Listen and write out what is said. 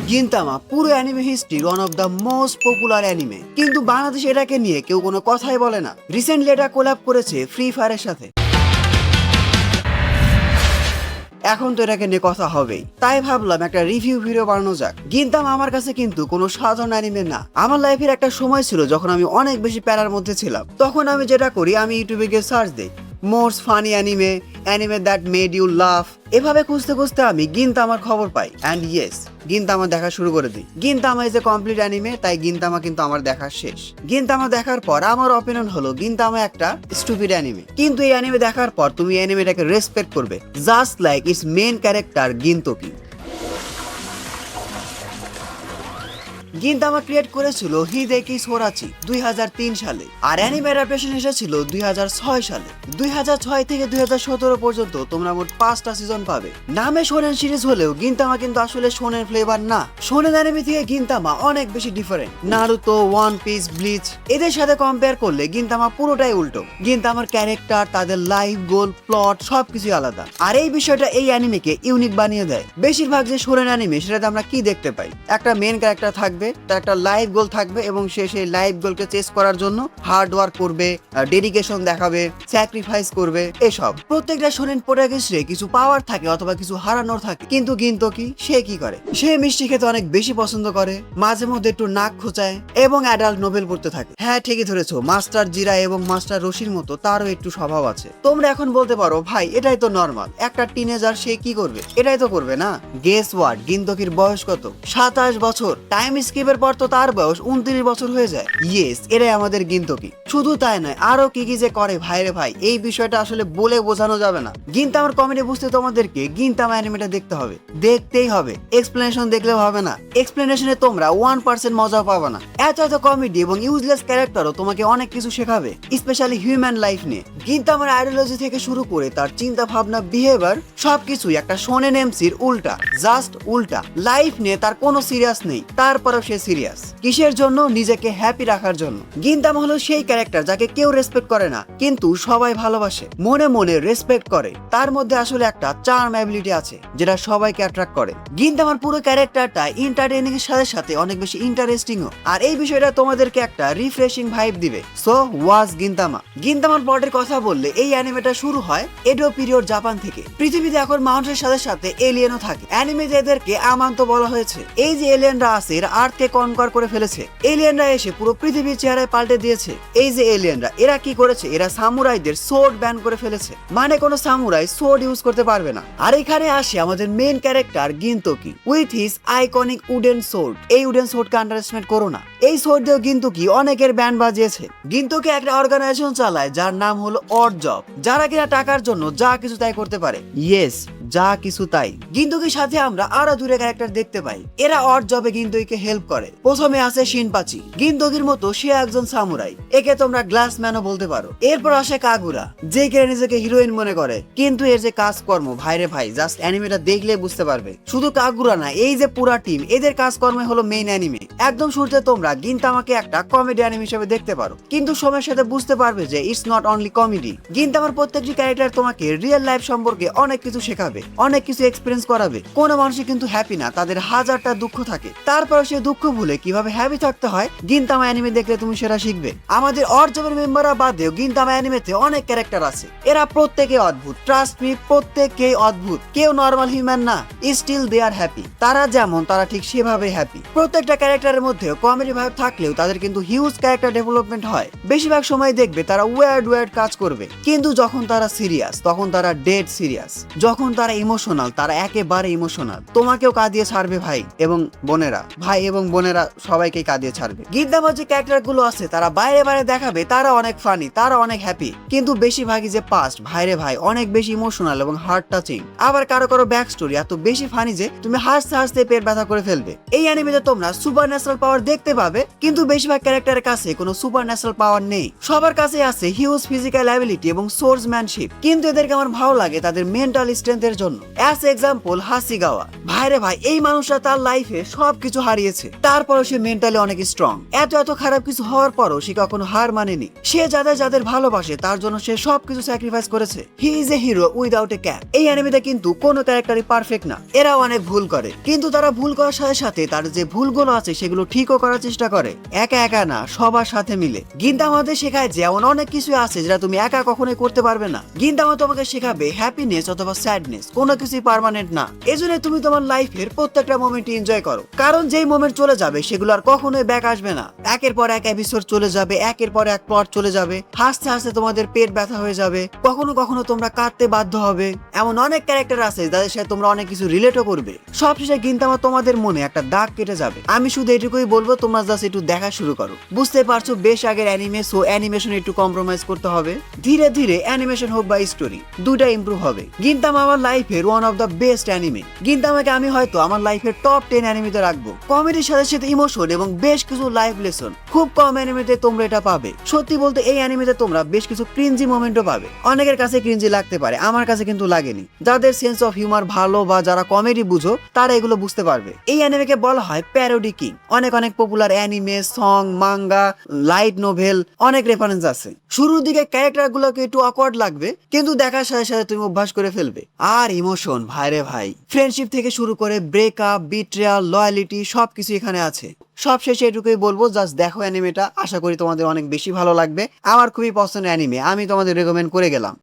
গিনতামা পুরো অ্যানিমে হিস্ট্রির one of the most popular anime, কিন্তু বাংলাদেশে এটাকে নিয়ে কেউ কোনো কথাই বলে না। রিসেন্টলি এটা কোলাব করেছে ফ্রি ফায়ারের সাথে। এখন তো এটাকে নিয়ে কথা হবেই, তাই ভাবলাম একটা রিভিউ ভিডিও বানানো যাক। গিনতামা আমার কাছে কিন্তু কোনো সাধারণ অ্যানিমে না। আমার লাইফের একটা সময় ছিল যখন আমি অনেক বেশি প্যারার মধ্যে ছিলাম। তখন আমি যেটা করি, আমি ইউটিউবে গিয়ে সার্চ দিই most funny anime, anime that made you laugh. এভাবে খুঁজতে খুঁজতে আমি গিনতামার খবর পাই, অ্যান্ড ইয়েস, গিনতামা দেখা শুরু করে দিই। গিনতামা ইজ এ কমপ্লিট অ্যানিমে, তাই গিনতামা কিন্তু আমার দেখা শেষ। গিনতামা দেখার পর আমার অপিনিয়ন হলো গিনতামা একটা স্টুপিড অ্যানিমে, কিন্তু এই অ্যানিমে দেখার পর তুমি অ্যানিমেটাকে রেসপেক্ট করবে, just like its main character Gintoki. Gintama create করেছিল হিদেকি সোরাচি 2003 সালে, আর অ্যানিমে অ্যাডাপ্টেশন এসেছিল 2006 সালে। 2006 থেকে 2017 পর্যন্ত তোমরা মোট 5টা সিজন পাবে। নামে শোনেন সিরিজ হলেও গিনতামা কিন্তু আসলে শোনেন ফ্লেভার না। শোনেন অ্যানিমে থেকে গিনতামা অনেক বেশি different. Naruto, one piece, bleach এদের সাথে কম্পেয়ার করলে গিনতামা পুরোটাই উল্টো। গিনতামার ক্যারেক্টার, তাদের লাইফ গোল, প্লট সবকিছু আলাদা, আর এই বিষয়টা এই অ্যানিমেকে ইউনিক বানিয়ে দেয়। বেশিরভাগ যে শোনেন অ্যানিমে সেটাতে আমরা কি দেখতে পাই, একটা মেন ক্যারেক্টার থাকবে, তার একটা লাইফ গোল থাকবে এবং সে সেই লাইফ গোলকে চেস করার জন্য হার্ড ওয়ার্ক করবে, ডেডিকেশন দেখাবে, স্যাক্রিফাইস করবে। এসব প্রত্যেকটা শোনেন প্রোটাগনিস্টে কিছু পাওয়ার থাকে অথবা কিছু হারানোর থাকে। কিন্তু গিনতোকি সে কি করে, সে মিষ্টি খেতে অনেক বেশি পছন্দ করে, মাঝে মধ্যে একটু নাক খোঁচায় এবং অ্যাডাল্ট নোবেল পড়তে থাকে। হ্যাঁ, ঠিকই ধরেছো, মাস্টার জিরা এবং মাস্টার রশির মতো তারও একটু স্বভাব আছে। তোমরা এখন বলতে পারো, ভাই এটাই তো নর্মাল, একটা টিনেজার সে কি করবে, এটাই তো করবে না। গেস হোয়াট, গিনতোকির বয়স কত? 27 বছর। টাইম স্কিপের পর তো তার বয়স 29 বছর হয়ে যায়। ইয়েস, এটাই আমাদের গিনতোকি। শুধু তাই নয়, আরো কি কি যে করে ভাইরে ভাই, এই বিষয়টা আসলে বলে বোঝানো যাবে না। গিনতামার কমেডি বুঝতে তোমাদেরকে গিনতামা অ্যানিমেটা দেখতে হবে, দেখতেই হবে। এক্সপ্লেনেশন দেখলেও হবে না, এক্সপ্লেনেশনে তোমরা 1% মজা পাবে না। এত কমেডি এবং ইউজলেস ক্যারেক্টারও তোমাকে অনেক কিছু শেখাবে, স্পেশালি হিউম্যান লাইফ নিয়ে। গিনতামার আইডিওলজি থেকে শুরু করে তার চিন্তা ভাবনা, বিহেভিয়ার সবকিছুই একটা শোনেন এমসির উল্টা, জাস্ট উল্টা। লাইফ নিয়ে তার কোনো সিরিয়াস নেই, তারপরেও সে সিরিয়াস। কিসের জন্য? নিজেকে হ্যাপি রাখার জন্য। গিনতামা হলো সেই ক্যারেক্টার যাকে কেউ রেসপেক্ট করে না, কিন্তু সবাই ভালোবাসে, মনে মনে রেসপেক্ট করে। তার মধ্যে আসলে একটা চার্ম অ্যাবিলিটি আছে যেটা সবাইকে অ্যাট্রাক্ট করে। গিনতামার পুরো ক্যারেক্টারটা এন্টারটেইনিং এর সাথে সাথে অনেক বেশি ইন্টারেস্টিংও, আর এই বিষয়টা তোমাদেরকে একটা রিফ্রেশিং ভাইব দিবে। So was Gintama. গিনতামার প্লটের কথা বললে এই অ্যানিমেটা শুরু হয় এডো পিরিয়ড জাপান থেকে। পৃথিবীতে এখন মানুষের সাথে সাথে এলিয়েনও থাকে। অ্যানিমেতে এদেরকে আমান্ত বলা হয়েছে। এই যে এলিয়েনরা আছে এরা আর্থকে কনকর করে ফেলেছে। এলিয়েনরা এসে পুরো পৃথিবীর চেহারায় পাল্টে দিয়েছে। এই যে এলিয়েনরা, এরা কি করেছে, এরা সামুরাইদের সোর্ড ব্যান করে ফেলেছে, মানে কোনো সামুরাই সোর্ড ইউজ করতে পারবে না। আর এখানে আসে আমাদের main character Gintoki with his iconic wooden sword. এই উডেন সোর্ডকে আন্ডারএস্টিমেট করো না, এই সোর্ড দিয়েও গিনতোকি অনেকের ব্যান্ড বাজিয়েছে। গিনতোকি একটা অর্গানাইজেশন চালায় যার নাম হলো অড জব, যারা কিনা টাকার জন্য যা কিছু তাই করতে পারে। ইয়েস, যা কিছু তাই। গিনতোকির সাথে আমরা আরো দূরে ক্যারেক্টার দেখতে পাই, এরা অড জবে গিনতোকিকে হেল্প করে। প্রথমে আছে শিনপাচি, গিনতোকির মতো সে একজন সামুরাই, একে তোমরা গ্লাস ম্যানও বলতে পারো। এরপর আসে কাগুরা, যে কিনা নিজেকে হিরোইন মনে করে, কিন্তু এর যে কাজকর্ম ভাইরে ভাই, জাস্ট অ্যানিমেটা দেখলে বুঝতে পারবে। শুধু কাগুরা না, এই যে পুরা টিম, এদের কাজকর্ম হলো মেইন অ্যানিমে। একদম শুরুতে তোমরা গিনতামাকে একটা কমেডি অ্যানিমে হিসেবে দেখতে পারো, কিন্তু সময়ের সাথে বুঝতে পারবে যে ইটস নট অনলি কমেডি। গিনতামার প্রত্যেকটি ক্যারেক্টার তোমাকে রিয়েল লাইফ সম্পর্কে অনেক কিছু শেখাবে, অনেক কিছু এক্সপিরিয়েন্স করাবে। কোনো মানুষই কিন্তু হ্যাপি না, তাদের হাজারটা দুঃখ থাকে, তারপর সে দুঃখ ভুলে কিভাবে হ্যাপি থাকতে হয় গিনতামা অ্যানিমে দেখলে তুমি সেটা শিখবে। আমাদের অড জবের মেম্বাররা বাদেও গিনতামা অ্যানিমেতে অনেক ক্যারেক্টার আছে, এরা প্রত্যেকে অদ্ভুত। ট্রাস্ট মি, প্রত্যেকেই অদ্ভুত, কেউ নর্মাল হিউম্যান না। স্টিল দে আর হ্যাপি, তারা যেমন তারা ঠিক সেভাবে হ্যাপি। প্রত্যেকটা ক্যারেক্টারের মধ্যেও কমেডি ভাইব থাকলেও তাদের কিন্তু হিউজ ক্যারেক্টার ডেভেলপমেন্ট হয়। বেশিরভাগ সময় দেখবে তারা ওয়ার্ড কাজ করবে, কিন্তু যখন তারা সিরিয়াস তখন তারা ডেড সিরিয়াস। যখন তারা ইমোশনাল তারা একেবারে ইমোশনাল। তোমাকেও কাঁদিয়ে ছাড়বে ভাই এবং বোনেরা, ভাই এবং বোনেরা সবাইকে কাঁদিয়ে ছাড়বে। গিনতামার যে ক্যারেক্টার গুলো আছে তারা বাইরে বাইরে দেখাবে তারা অনেক ফানি, তারা অনেক হ্যাপি, কিন্তু বেশিরভাগই যে পাস্ট ভাইরে ভাই অনেক বেশি ইমোশনাল এবং হার্ট টাচিং। আবার কারো কারো ব্যাক স্টোরি এত বেশি ফানি যে তুমি হাসতে হাসতে পেট ব্যথা করে ফেলবে। এই অ্যানিমেতে তোমরা সুপার ন্যাচারাল পাওয়ার দেখতে পাবে, কিন্তু বেশিরভাগ ক্যারেক্টারের কাছে কোনো সুপার ন্যাচারাল পাওয়ার নেই। সবার কাছে আছে হিউজ ফিজিক্যাল অ্যাবিলিটি এবং সোর্সম্যানশিপ, কিন্তু এদেরকে আমার ভালো লাগে তাদের মেন্টাল স্ট্রেংথের জন্য। অ্যাজ এক্সাম্পল হাসিগাওয়া, ভাইরে ভাই এই মানুষটা তার লাইফে সবকিছু হারিয়েছে, তারপরও সে মেন্টালি অনেক স্ট্রং। এত খারাপ কিছু হওয়ার পরও সে কখনো হার মানেনি। সে যাদের ভালোবাসে তার জন্য সে সবকিছু স্যাক্রিফাইস করেছে। He is a hero without A cap. এই অ্যানিমেতে কিন্তু কোনো ক্যারেক্টারই পারফেক্ট না, এরা অনেক ভুল করে, কিন্তু তারা ভুল করার সাথে সাথে তার যে ভুলগুলো আছে সেগুলো ঠিকও করার চেষ্টা করে, একা না সবার সাথে মিলে। গিন্তামা আমাদের শেখায় যে এমন অনেক কিছু আছে যেটা তুমি একা কখনোই করতে পারবে না। গিন্তামা তোমাকে শেখাবে হ্যাপিনেস অথবা স্যাডনেস কোনো কিছুই পার্মানেন্ট না। এজন্য তুমি তোমার লাইফের প্রত্যেকটা মোমেন্ট এনজয় করো, কারণ যেই মোমেন্ট চলে যাবে সেগুলো আর কখনোই ব্যাক আসবে না। একের পর এক এপিসোড চলে যাবে, একের পর এক প্লট চলে যাবে, হাসতে হাসতে তোমাদের পেট ব্যথা হয়ে যাবে, কখনো তোমরা কাঁদতে বাধ্য হবে। এমন অনেক ক্যারেক্টার আছে যাদের সাথে তোমরা অনেক কিছু রিলেটও করবে। সবশেষে গিন্তামা তোমাদের মনে একটা দাগ কেটে যাবে। আমি শুধু এটুকুই বলবো, তোমরা জাস্ট একটু দেখা শুরু করো। বুঝতে পারছো বেশ আগের অ্যানিমে, সো অ্যানিমেশন একটু কম্প্রোমাইজ করতে হবে। ধীরে ধীরে অ্যানিমেশন হোক বা স্টোরি, দুইটা ইমপ্রুভ হবে। গিন্তামা আমার লাইফের one of the best anime. গিন্তামাকে আমি হয়তো আমার লাইফের টপ 10 অ্যানিমেতে রাখবো। কমেডির সাথে সাথে ইমোশন এবং বেশ কিছু লাইফ লেসন খুব কম অ্যানিমেতে তোমরা এটা পাবে। সত্যি বলতে এই অ্যানিমেতে তোমরা বেশ কিছু ক্রিঞ্জি মোমেন্টও পাবে। অনেকের কাছে ক্রিঞ্জি লাগতে পারে, আমার কাছে কিন্তু লাগেনি। যাদের সেন্স অফ হিউমার ভালো বা যারা কমেডি বুঝো তারা এগুলো বুঝতে পারবে। এই অ্যানিমেকে বলা হয় প্যারোডি কিং। অনেক popular anime, song, manga, light novel অনেক রেফারেন্স আছে। শুরুর দিকে ক্যারেক্টার গুলোকে একটু অকওয়ার্ড লাগবে, কিন্তু দেখার সাথে সাথে তুমি অভ্যাস করে ফেলবে। আর ইমোশন ভাইরে ভাই, ফ্রেন্ডশিপ থেকে শুরু করে ব্রেকআপ, বিট্রিয়াল, লয়ালিটি সবকিছু এখানে আছে। সবশেষে এটুকুই বলবো, জাস্ট দেখো অ্যানিমেটা, আশা করি তোমাদের অনেক বেশি ভালো লাগবে। আমার খুবই পছন্দের অ্যানিমে, আমি তোমাদের রেকমেন্ড করে গেলাম।